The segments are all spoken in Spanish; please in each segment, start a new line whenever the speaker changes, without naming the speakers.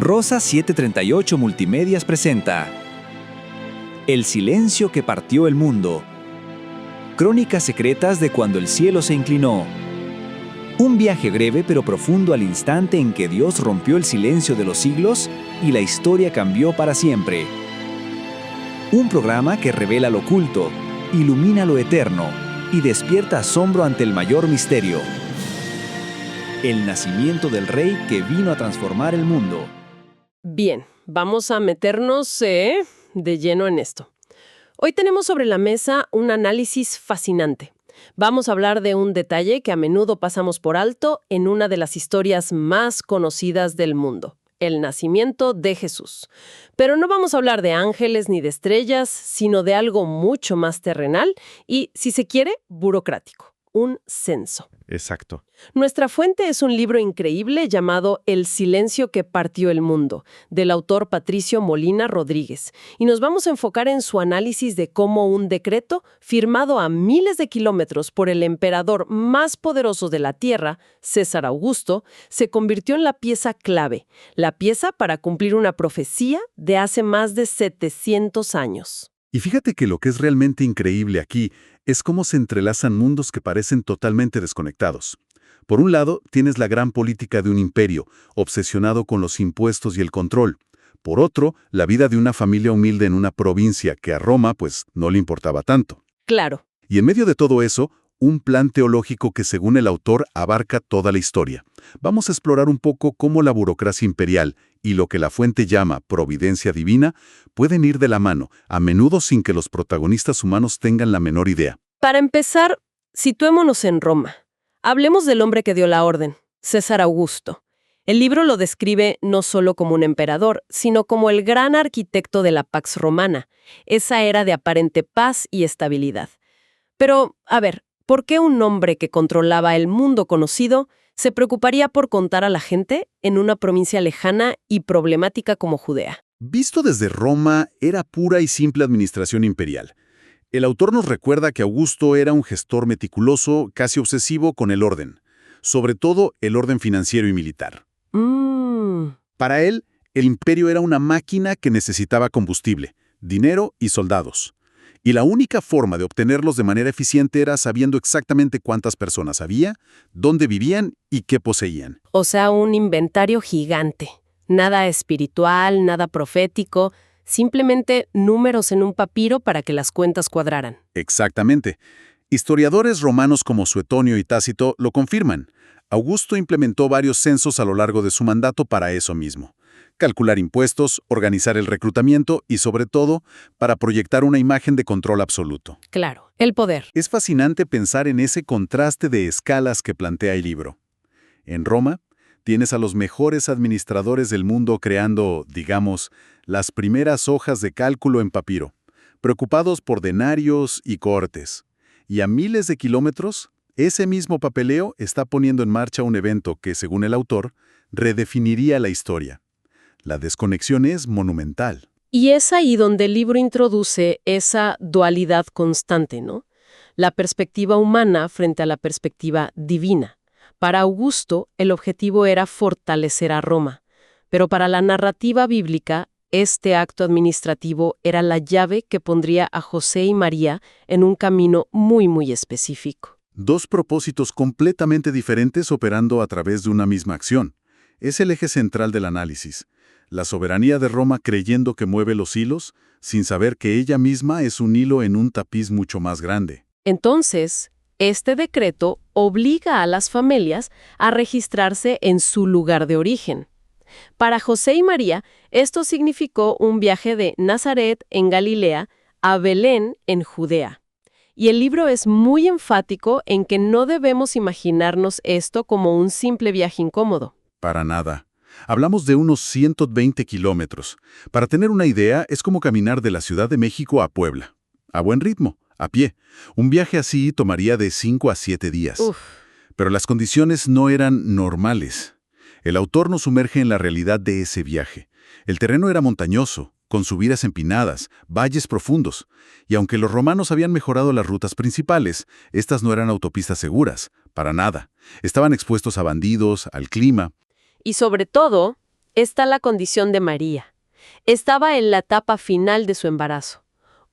Rosa 738 Multimedias presenta El silencio que partió el mundo. Crónicas secretas de cuando el cielo se inclinó. Un viaje breve pero profundo al instante en que Dios rompió el silencio de los siglos y la historia cambió para siempre. Un programa que revela lo oculto, ilumina lo eterno y despierta asombro ante el mayor misterio. El nacimiento del rey que vino a transformar el mundo.
Bien, vamos a meternos de lleno en esto. Hoy tenemos sobre la mesa un análisis fascinante. Vamos a hablar de un detalle que a menudo pasamos por alto en una de las historias más conocidas del mundo, el nacimiento de Jesús. Pero no vamos a hablar de ángeles ni de estrellas, sino de algo mucho más terrenal y, si se quiere, burocrático, un censo.
Exacto.
Nuestra fuente es un libro increíble llamado El silencio que partió el mundo, del autor Patricio Molina Rodríguez, y nos vamos a enfocar en su análisis de cómo un decreto, firmado a miles de kilómetros por el emperador más poderoso de la Tierra, César Augusto, se convirtió en la pieza clave, la pieza para cumplir una profecía de hace más de 700 años.
Y fíjate que lo que es realmente increíble aquí es cómo se entrelazan mundos que parecen totalmente desconectados. Por un lado, tienes la gran política de un imperio, obsesionado con los impuestos y el control. Por otro, la vida de una familia humilde en una provincia que a Roma, pues, no le importaba tanto.
Claro.
Y en medio de todo eso, un plan teológico que, según el autor, abarca toda la historia. Vamos a explorar un poco cómo la burocracia imperial y lo que la fuente llama providencia divina pueden ir de la mano, a menudo sin que los protagonistas humanos tengan la menor idea.
Para empezar, situémonos en Roma. Hablemos del hombre que dio la orden, César Augusto. El libro lo describe no solo como un emperador, sino como el gran arquitecto de la Pax Romana, esa era de aparente paz y estabilidad. Pero, a ver, ¿por qué un hombre que controlaba el mundo conocido se preocuparía por contar a la gente en una provincia lejana y problemática como Judea?
Visto desde Roma, era pura y simple administración imperial. El autor nos recuerda que Augusto era un gestor meticuloso, casi obsesivo con el orden, sobre todo el orden financiero y militar. Para él, el imperio era una máquina que necesitaba combustible, dinero y soldados. Y la única forma de obtenerlos de manera eficiente era sabiendo exactamente cuántas personas había, dónde vivían y qué poseían.
O sea, un inventario gigante. Nada espiritual, nada profético, simplemente números en un papiro para que las cuentas cuadraran.
Exactamente. Historiadores romanos como Suetonio y Tácito lo confirman. Augusto implementó varios censos a lo largo de su mandato para eso mismo. Calcular impuestos, organizar el reclutamiento y, sobre todo, para proyectar una imagen de control absoluto.
Claro, el poder.
Es fascinante pensar en ese contraste de escalas que plantea el libro. En Roma, tienes a los mejores administradores del mundo creando, digamos, las primeras hojas de cálculo en papiro, preocupados por denarios y cohortes. Y a miles de kilómetros, ese mismo papeleo está poniendo en marcha un evento que, según el autor, redefiniría la historia. La desconexión es monumental.
Y es ahí donde el libro introduce esa dualidad constante, ¿no? La perspectiva humana frente a la perspectiva divina. Para Augusto, el objetivo era fortalecer a Roma, pero para la narrativa bíblica, este acto administrativo era la llave que pondría a José y María en un camino muy específico.
Dos propósitos completamente diferentes operando a través de una misma acción. Es el eje central del análisis. La soberanía de Roma creyendo que mueve los hilos, sin saber que ella misma es un hilo en un tapiz mucho más grande.
Entonces, este decreto obliga a las familias a registrarse en su lugar de origen. Para José y María, esto significó un viaje de Nazaret, en Galilea, a Belén, en Judea. Y el libro es muy enfático en que no debemos imaginarnos esto como un simple viaje incómodo.
Para nada. Hablamos de unos 120 kilómetros. Para tener una idea, es como caminar de la Ciudad de México a Puebla. A buen ritmo, a pie. Un viaje así tomaría de 5 a 7 días. Pero las condiciones no eran normales. El autor nos sumerge en la realidad de ese viaje. El terreno era montañoso, con subidas empinadas, valles profundos. Y aunque los romanos habían mejorado las rutas principales, estas no eran autopistas seguras, para nada. Estaban expuestos a bandidos, al clima.
Y sobre todo, está la condición de María. Estaba en la etapa final de su embarazo.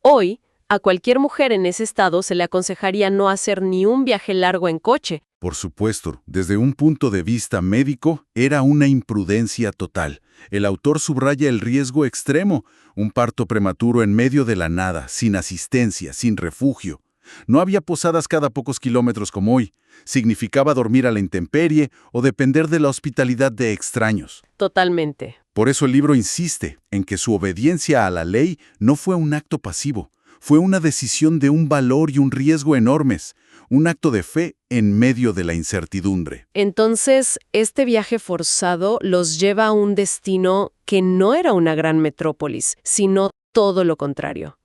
Hoy, a cualquier mujer en ese estado se le aconsejaría no hacer ni un viaje largo en coche.
Por supuesto, desde un punto de vista médico, era una imprudencia total. El autor subraya el riesgo extremo, un parto prematuro en medio de la nada, sin asistencia, sin refugio. No había posadas cada pocos kilómetros como hoy. Significaba dormir a la intemperie o depender de la hospitalidad de extraños.
Totalmente.
Por eso el libro insiste en que su obediencia a la ley no fue un acto pasivo, fue una decisión de un valor y un riesgo enormes, un acto de fe en medio de la incertidumbre.
Entonces, este viaje forzado los lleva a un destino que no era una gran metrópolis, sino todo lo contrario.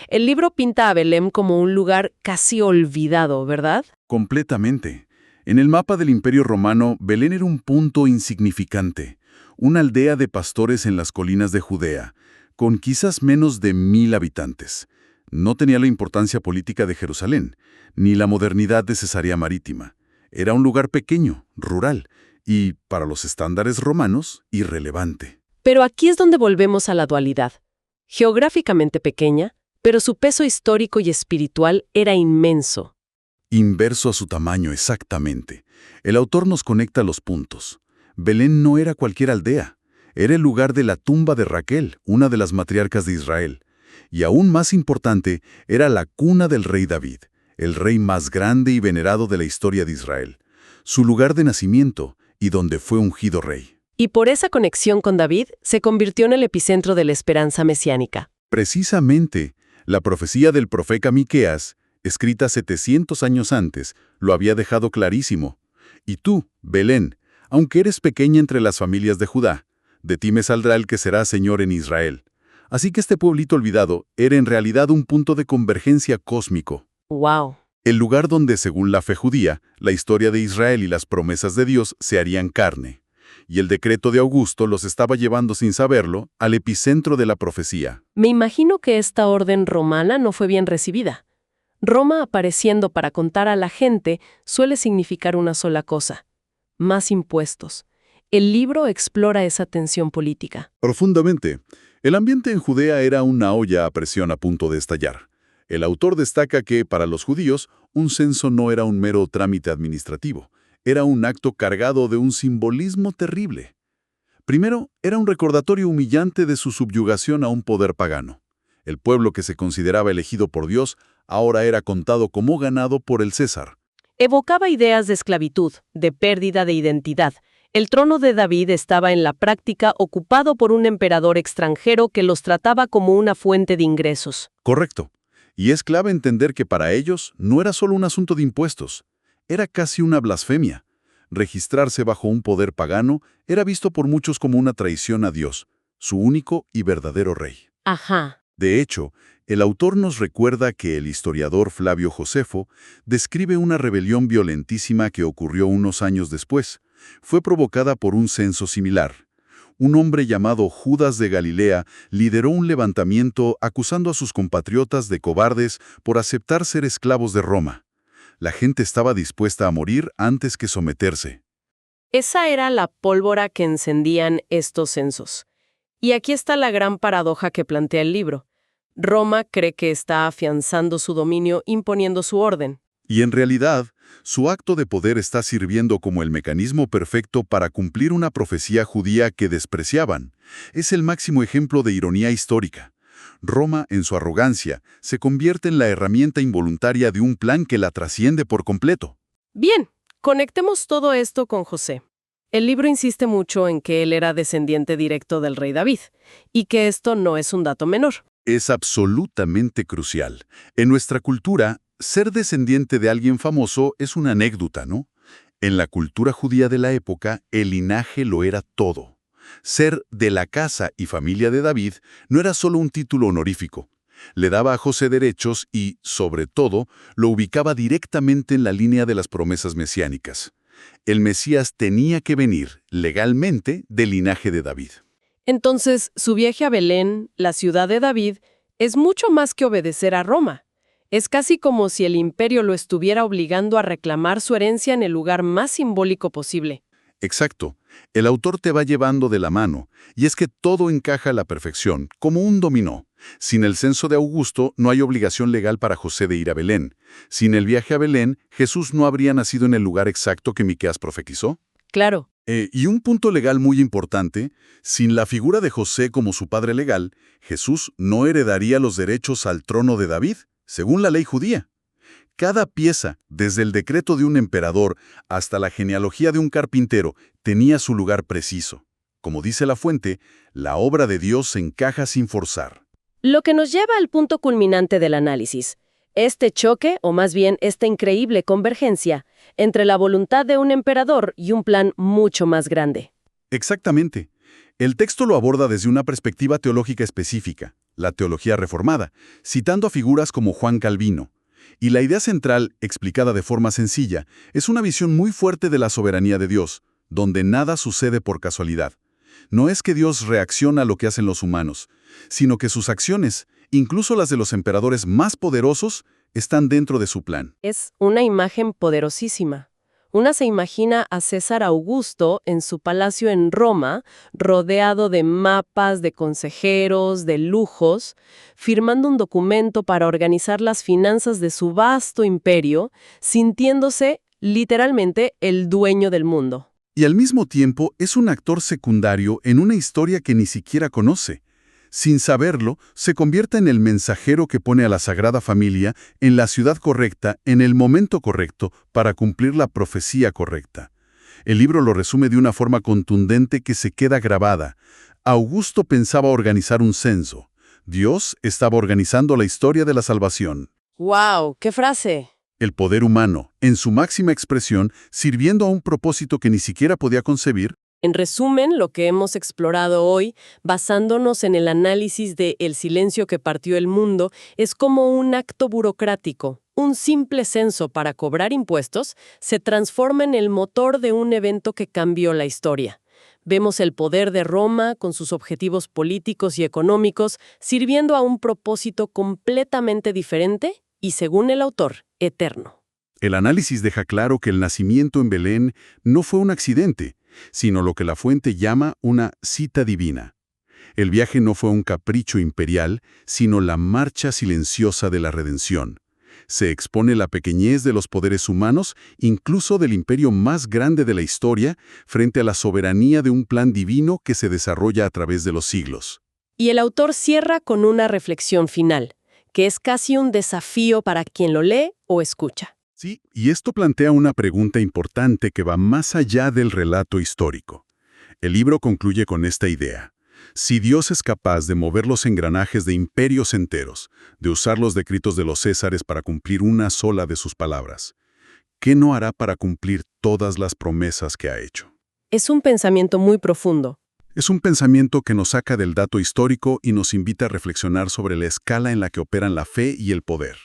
El libro pinta a Belén como un lugar casi olvidado, ¿verdad?
Completamente. En el mapa del Imperio Romano, Belén era un punto insignificante, una aldea de pastores en las colinas de Judea, con quizás menos de 1000 habitantes. No tenía la importancia política de Jerusalén, ni la modernidad de Cesarea Marítima. Era un lugar pequeño, rural, y, para los estándares romanos, irrelevante.
Pero aquí es donde volvemos a la dualidad. Geográficamente pequeña, pero su peso histórico y espiritual era inmenso.
Inverso a su tamaño, exactamente. El autor nos conecta los puntos. Belén no era cualquier aldea. Era el lugar de la tumba de Raquel, una de las matriarcas de Israel. Y aún más importante, era la cuna del rey David, el rey más grande y venerado de la historia de Israel. Su lugar de nacimiento y donde fue ungido rey.
Y por esa conexión con David, se convirtió en el epicentro de la esperanza mesiánica.
Precisamente, la profecía del profeta Miqueas, escrita 700 años antes, lo había dejado clarísimo. Y tú, Belén, aunque eres pequeña entre las familias de Judá, de ti me saldrá el que será Señor en Israel. Así que este pueblito olvidado era en realidad un punto de convergencia cósmico.
¡Wow!
El lugar donde, según la fe judía, la historia de Israel y las promesas de Dios se harían carne. Y el decreto de Augusto los estaba llevando sin saberlo al epicentro de la profecía.
Me imagino que esta orden romana no fue bien recibida. Roma apareciendo para contar a la gente suele significar una sola cosa: más impuestos. El libro explora esa tensión política.
Profundamente. El ambiente en Judea era una olla a presión a punto de estallar. El autor destaca que, para los judíos, un censo no era un mero trámite administrativo. Era un acto cargado de un simbolismo terrible. Primero, era un recordatorio humillante de su subyugación a un poder pagano. El pueblo que se consideraba elegido por Dios ahora era contado como ganado por el César.
Evocaba ideas de esclavitud, de pérdida de identidad. El trono de David estaba en la práctica ocupado por un emperador extranjero que los trataba como una fuente de ingresos.
Correcto. Y es clave entender que para ellos no era solo un asunto de impuestos. Era casi una blasfemia. Registrarse bajo un poder pagano era visto por muchos como una traición a Dios, su único y verdadero rey.
Ajá.
De hecho, el autor nos recuerda que el historiador Flavio Josefo describe una rebelión violentísima que ocurrió unos años después. Fue provocada por un censo similar. Un hombre llamado Judas de Galilea lideró un levantamiento acusando a sus compatriotas de cobardes por aceptar ser esclavos de Roma. La gente estaba dispuesta a morir antes que someterse.
Esa era la pólvora que encendían estos censos. Y aquí está la gran paradoja que plantea el libro. Roma cree que está afianzando su dominio imponiendo su orden.
Y en realidad, su acto de poder está sirviendo como el mecanismo perfecto para cumplir una profecía judía que despreciaban. Es el máximo ejemplo de ironía histórica. Roma, en su arrogancia, se convierte en la herramienta involuntaria de un plan que la trasciende por completo.
Bien, conectemos todo esto con José. El libro insiste mucho en que él era descendiente directo del rey David, y que esto no es un dato menor.
Es absolutamente crucial. En nuestra cultura, ser descendiente de alguien famoso es una anécdota, ¿no? En la cultura judía de la época, el linaje lo era todo. Ser de la casa y familia de David no era solo un título honorífico. Le daba a José derechos y, sobre todo, lo ubicaba directamente en la línea de las promesas mesiánicas. El Mesías tenía que venir, legalmente, del linaje de David.
Entonces, su viaje a Belén, la ciudad de David, es mucho más que obedecer a Roma. Es casi como si el imperio lo estuviera obligando a reclamar su herencia en el lugar más simbólico posible.
Exacto. El autor te va llevando de la mano, y es que todo encaja a la perfección, como un dominó. Sin el censo de Augusto no hay obligación legal para José de ir a Belén. Sin el viaje a Belén, Jesús no habría nacido en el lugar exacto que Miqueas profetizó.
Claro.
Y un punto legal muy importante, sin la figura de José como su padre legal, Jesús no heredaría los derechos al trono de David, según la ley judía. Cada pieza, desde el decreto de un emperador hasta la genealogía de un carpintero, tenía su lugar preciso. Como dice la fuente, la obra de Dios se encaja sin forzar.
Lo que nos lleva al punto culminante del análisis. Este choque, o más bien esta increíble convergencia, entre la voluntad de un emperador y un plan mucho más grande.
Exactamente. El texto lo aborda desde una perspectiva teológica específica, la teología reformada, citando a figuras como Juan Calvino. Y la idea central, explicada de forma sencilla, es una visión muy fuerte de la soberanía de Dios, donde nada sucede por casualidad. No es que Dios reacciona a lo que hacen los humanos, sino que sus acciones, incluso las de los emperadores más poderosos, están dentro de su plan.
Es una imagen poderosísima. Una se imagina a César Augusto en su palacio en Roma, rodeado de mapas, de consejeros, de lujos, firmando un documento para organizar las finanzas de su vasto imperio, sintiéndose, literalmente, el dueño del mundo.
Y al mismo tiempo es un actor secundario en una historia que ni siquiera conoce. Sin saberlo, se convierte en el mensajero que pone a la Sagrada Familia en la ciudad correcta, en el momento correcto, para cumplir la profecía correcta. El libro lo resume de una forma contundente que se queda grabada. Augusto pensaba organizar un censo. Dios estaba organizando la historia de la salvación.
¡Wow! ¡Qué frase!
El poder humano, en su máxima expresión, sirviendo a un propósito que ni siquiera podía concebir.
En resumen, lo que hemos explorado hoy, basándonos en el análisis de El silencio que partió el mundo, es como un acto burocrático. Un simple censo para cobrar impuestos se transforma en el motor de un evento que cambió la historia. Vemos el poder de Roma, con sus objetivos políticos y económicos, sirviendo a un propósito completamente diferente y, según el autor, eterno.
El análisis deja claro que el nacimiento en Belén no fue un accidente, sino lo que la fuente llama una cita divina. El viaje no fue un capricho imperial, sino la marcha silenciosa de la redención. Se expone la pequeñez de los poderes humanos, incluso del imperio más grande de la historia, frente a la soberanía de un plan divino que se desarrolla a través de los siglos.
Y el autor cierra con una reflexión final, que es casi un desafío para quien lo lee o escucha.
Sí, y esto plantea una pregunta importante que va más allá del relato histórico. El libro concluye con esta idea. Si Dios es capaz de mover los engranajes de imperios enteros, de usar los decretos de los Césares para cumplir una sola de sus palabras, ¿qué no hará para cumplir todas las promesas que ha hecho?
Es un pensamiento muy profundo.
Es un pensamiento que nos saca del dato histórico y nos invita a reflexionar sobre la escala en la que operan la fe y el poder.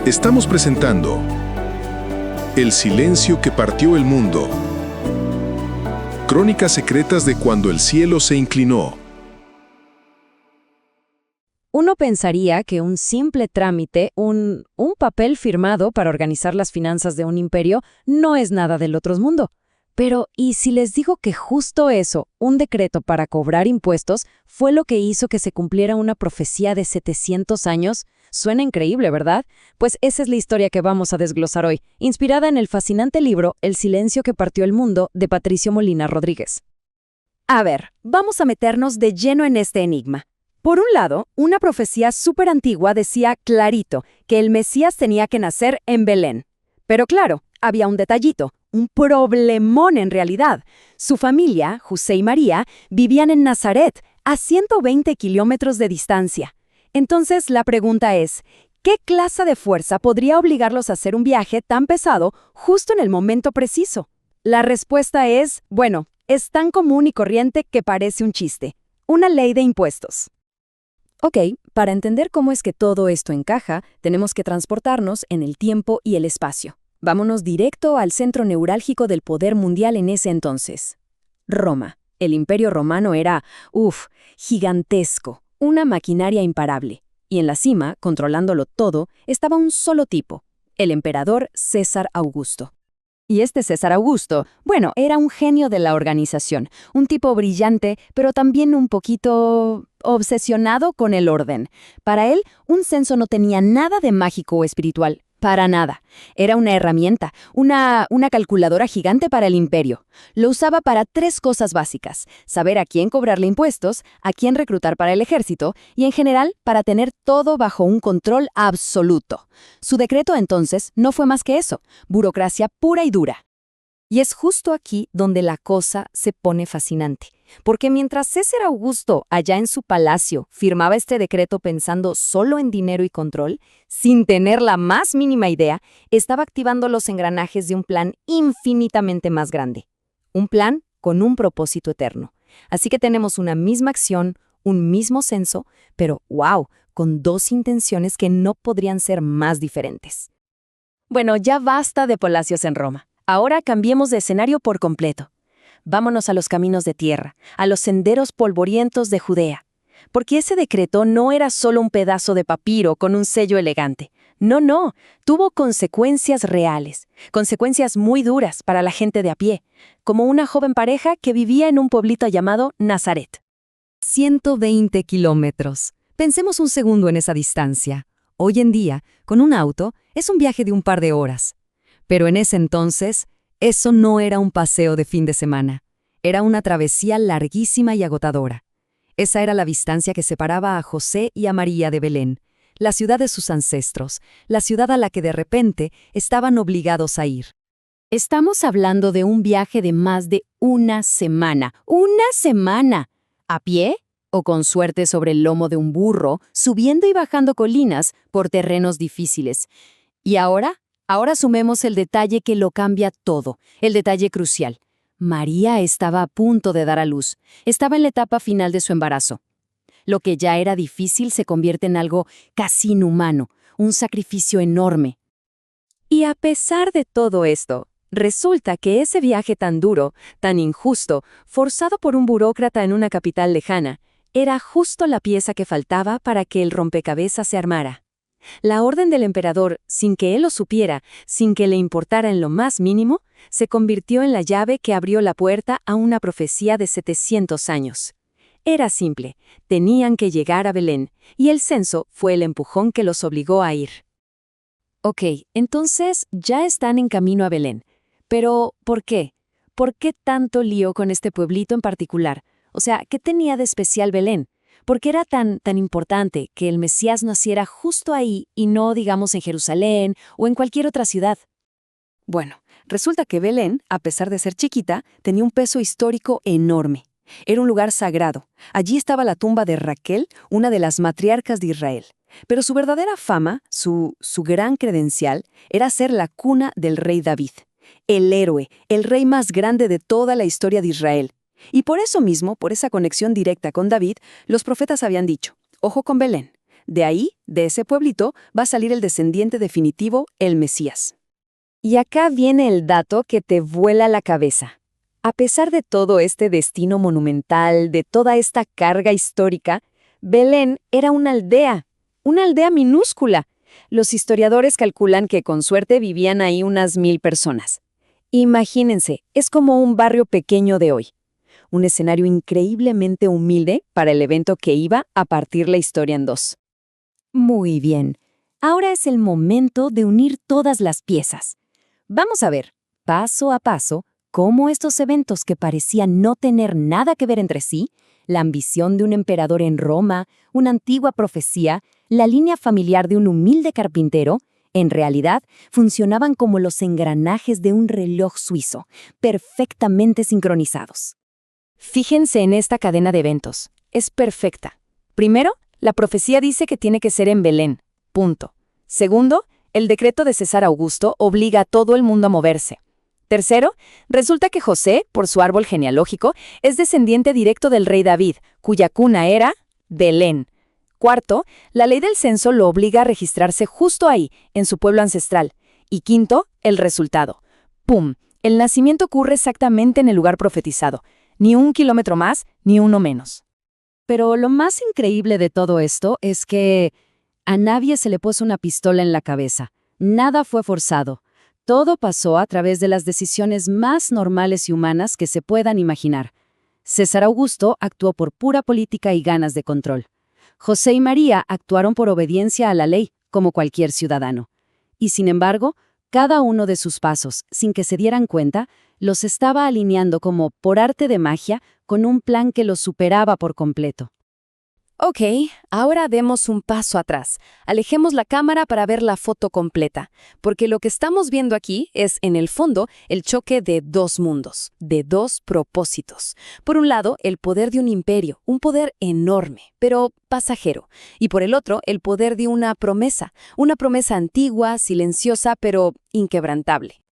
Estamos presentando El silencio que partió el mundo. Crónicas secretas de cuando el cielo se inclinó.
Uno pensaría que un simple trámite, un papel firmado para organizar las finanzas de un imperio, no es nada del otro mundo. Pero, ¿y si les digo que justo eso, un decreto para cobrar impuestos, fue lo que hizo que se cumpliera una profecía de 700 años? Suena increíble, ¿verdad? Pues esa es la historia que vamos a desglosar hoy, inspirada en el fascinante libro El silencio que partió el mundo, de Patricio Molina Rodríguez. A ver, vamos a meternos de lleno en este enigma. Por un lado, una profecía súper antigua decía clarito que el Mesías tenía que nacer en Belén. Pero claro, había un detallito, un problemón en realidad. Su familia, José y María, vivían en Nazaret, a 120 kilómetros de distancia. Entonces la pregunta es, ¿qué clase de fuerza podría obligarlos a hacer un viaje tan pesado justo en el momento preciso? La respuesta es, bueno, es tan común y corriente que parece un chiste. Una ley de impuestos. Ok, para entender cómo es que todo esto encaja, tenemos que transportarnos en el tiempo y el espacio. Vámonos directo al centro neurálgico del poder mundial en ese entonces. Roma. El Imperio Romano era, gigantesco, una maquinaria imparable. Y en la cima, controlándolo todo, estaba un solo tipo, el emperador César Augusto. Y este César Augusto, bueno, era un genio de la organización, un tipo brillante, pero también un poquito obsesionado con el orden. Para él, un censo no tenía nada de mágico o espiritual. Para nada. Era una herramienta, una calculadora gigante para el imperio. Lo usaba para 3 cosas básicas: saber a quién cobrarle impuestos, a quién reclutar para el ejército y, en general, para tener todo bajo un control absoluto. Su decreto, entonces, no fue más que eso: burocracia pura y dura. Y es justo aquí donde la cosa se pone fascinante. Porque mientras César Augusto, allá en su palacio, firmaba este decreto pensando solo en dinero y control, sin tener la más mínima idea, estaba activando los engranajes de un plan infinitamente más grande. Un plan con un propósito eterno. Así que tenemos una misma acción, un mismo censo, pero ¡wow!, con 2 intenciones que no podrían ser más diferentes. Bueno, ya basta de palacios en Roma. Ahora cambiemos de escenario por completo. Vámonos a los caminos de tierra, a los senderos polvorientos de Judea. Porque ese decreto no era solo un pedazo de papiro con un sello elegante. No, tuvo consecuencias reales, consecuencias muy duras para la gente de a pie, como una joven pareja que vivía en un pueblito llamado Nazaret. 120 kilómetros. Pensemos un segundo en esa distancia. Hoy en día, con un auto, es un viaje de un par de horas. Pero en ese entonces, eso no era un paseo de fin de semana. Era una travesía larguísima y agotadora. Esa era la distancia que separaba a José y a María de Belén, la ciudad de sus ancestros, la ciudad a la que de repente estaban obligados a ir. Estamos hablando de un viaje de más de una semana. ¡Una semana! ¿A pie? O con suerte sobre el lomo de un burro, subiendo y bajando colinas por terrenos difíciles. ¿Y ahora? Ahora sumemos el detalle que lo cambia todo, el detalle crucial. María estaba a punto de dar a luz. Estaba en la etapa final de su embarazo. Lo que ya era difícil se convierte en algo casi inhumano, un sacrificio enorme. Y a pesar de todo esto, resulta que ese viaje tan duro, tan injusto, forzado por un burócrata en una capital lejana, era justo la pieza que faltaba para que el rompecabezas se armara. La orden del emperador, sin que él lo supiera, sin que le importara en lo más mínimo, se convirtió en la llave que abrió la puerta a una profecía de 700 años. Era simple, tenían que llegar a Belén, y el censo fue el empujón que los obligó a ir. Ok, entonces ya están en camino a Belén. Pero, ¿por qué? ¿Por qué tanto lío con este pueblito en particular? O sea, ¿qué tenía de especial Belén? ¿Por qué era tan importante que el Mesías naciera justo ahí y no, digamos, en Jerusalén o en cualquier otra ciudad? Bueno, resulta que Belén, a pesar de ser chiquita, tenía un peso histórico enorme. Era un lugar sagrado. Allí estaba la tumba de Raquel, una de las matriarcas de Israel. Pero su verdadera fama, su gran credencial, era ser la cuna del rey David. El héroe, el rey más grande de toda la historia de Israel. Y por eso mismo, por esa conexión directa con David, los profetas habían dicho: ojo con Belén.
De ahí, de ese pueblito, va a salir el descendiente definitivo, el Mesías.
Y acá viene el dato que te vuela la cabeza. A pesar de todo este destino monumental, de toda esta carga histórica, Belén era una aldea minúscula. Los historiadores calculan que con suerte vivían ahí unas 1000 personas. Imagínense, es como un barrio pequeño de hoy. Un escenario increíblemente humilde para el evento que iba a partir la historia en dos. Muy bien, ahora es el momento de unir todas las piezas. Vamos a ver, paso a paso, cómo estos eventos que parecían no tener nada que ver entre sí, la ambición de un emperador en Roma, una antigua profecía, la línea familiar de un humilde carpintero, en realidad funcionaban como los engranajes de un reloj suizo, perfectamente sincronizados. Fíjense en esta cadena de eventos. Es perfecta. Primero, la profecía dice que tiene que ser en Belén. Punto. Segundo, el decreto de César Augusto obliga a todo el mundo a moverse. Tercero, resulta que José, por su árbol genealógico, es descendiente directo del rey David, cuya cuna era Belén. Cuarto, la ley del censo lo obliga a registrarse justo ahí, en su pueblo ancestral. Y quinto, el resultado. ¡Pum! El nacimiento ocurre exactamente en el lugar profetizado. Ni 1 kilómetro más, ni uno menos. Pero lo más increíble de todo esto es que a nadie se le puso una pistola en la cabeza. Nada fue forzado. Todo pasó a través de las decisiones más normales y humanas que se puedan imaginar. César Augusto actuó por pura política y ganas de control. José y María actuaron por obediencia a la ley, como cualquier ciudadano. Y sin embargo, cada uno de sus pasos, sin que se dieran cuenta, los estaba alineando como por arte de magia con un plan que los superaba por completo. Ok, ahora demos un paso atrás. Alejemos la cámara para ver la foto completa, porque lo que estamos viendo aquí es, en el fondo, el choque de dos mundos, de dos propósitos. Por un lado, el poder de un imperio, un poder enorme, pero pasajero. Y por el otro, el poder de una promesa antigua, silenciosa, pero inquebrantable.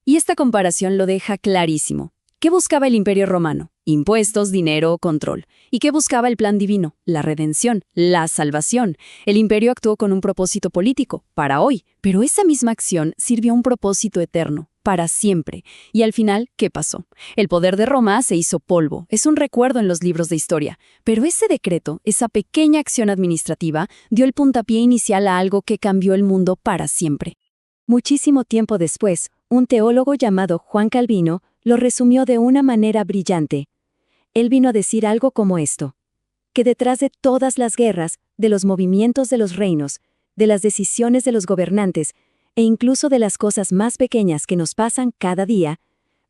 Y esta comparación lo deja clarísimo. ¿Qué buscaba el Imperio Romano? Impuestos, dinero, control. ¿Y qué buscaba el plan divino? La redención, la salvación. El imperio actuó con un propósito político, para hoy, pero esa misma acción sirvió a un propósito eterno, para siempre. Y al final, ¿qué pasó? El poder de Roma se hizo polvo, es un recuerdo en los libros de historia. Pero ese decreto, esa pequeña acción administrativa, dio el puntapié inicial a algo que cambió el mundo para siempre. Muchísimo tiempo después, un teólogo llamado Juan Calvino lo resumió de una manera brillante. Él vino a decir algo como esto: que detrás de todas las guerras, de los movimientos de los reinos, de las decisiones de los gobernantes, e incluso de las cosas más pequeñas que nos pasan cada día,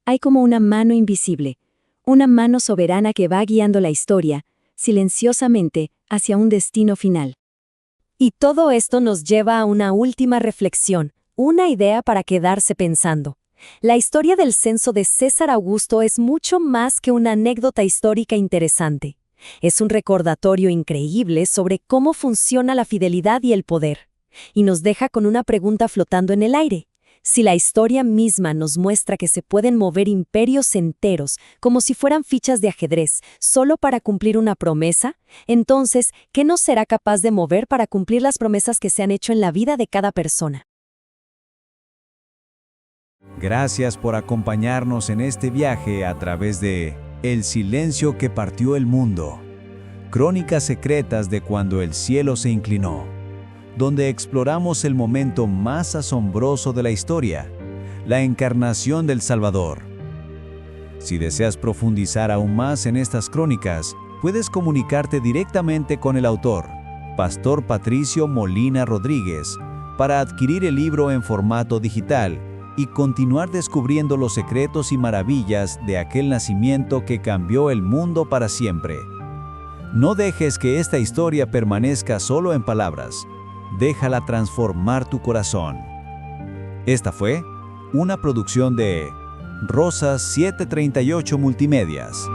hay como una mano invisible, una mano soberana que va guiando la historia, silenciosamente, hacia un destino final. Y todo esto nos lleva a una última reflexión, una idea para quedarse pensando. La historia del censo de César Augusto es mucho más que una anécdota histórica interesante. Es un recordatorio increíble sobre cómo funciona la fidelidad y el poder. Y nos deja con una pregunta flotando en el aire. Si la historia misma nos muestra que se pueden mover imperios enteros como si fueran fichas de ajedrez solo para cumplir una promesa, entonces, ¿qué nos será capaz de mover para cumplir las promesas que se han hecho en la vida de cada persona?
Gracias por acompañarnos en este viaje a través de El silencio que partió el mundo. Crónicas secretas de cuando el cielo se inclinó, donde exploramos el momento más asombroso de la historia, la encarnación del Salvador. Si deseas profundizar aún más en estas crónicas, puedes comunicarte directamente con el autor, Pastor Patricio Molina Rodríguez, para adquirir el libro en formato digital y continuar descubriendo los secretos y maravillas de aquel nacimiento que cambió el mundo para siempre. No dejes que esta historia permanezca solo en palabras. Déjala transformar tu corazón. Esta fue una producción de Rosas 738 Multimedias.